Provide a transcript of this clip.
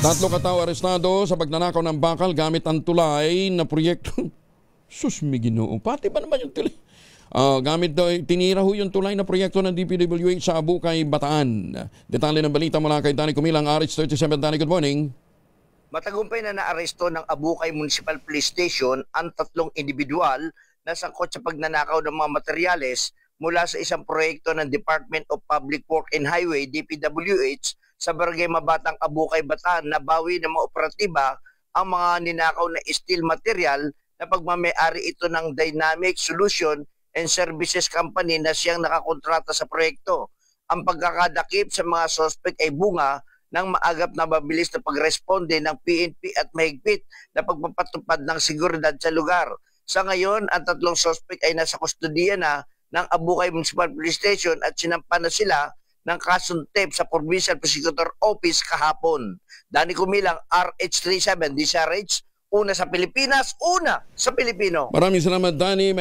Tatlo katao arestado sa pagnanakaw ng bakal gamit ang tulay na proyekto. Sus, may Ginoo. Pati ba naman yung tulay? Gamit daw, tinira ho yung tulay na proyekto ng DPWH sa Abukay, Bataan. Detalye ng balita mula kay Danny Kumilang, RH37. Danny, good morning. Matagumpay na naaresto ng Abukay Municipal Police Station ang tatlong individual na sangkot sa pagnanakaw ng mga materyales mula sa isang proyekto ng Department of Public Works and Highway, DPWH, sa Barangay Mabatang, Abukay, Bataan, na bawi ng mga operatiba ang mga ninakaw na steel material na pagmamayari ito ng Dynamic Solution and Services Company na siyang nakakontrata sa proyekto. Ang pagkakadakip sa mga suspect ay bunga ng maagap na mabilis na pagresponde ng PNP at mahigpit na pagpapatupad ng seguridad sa lugar. Sa ngayon, ang tatlong suspect ay nasa kustodiya na ng Abukay Municipal Police Station at sinampa na sila ng kasong tape sa Provincial Prosecutor Office kahapon. Danny Kumilang, RH37, DCRH, una sa Pilipinas, una sa Pilipino. Maraming salamat, Danny.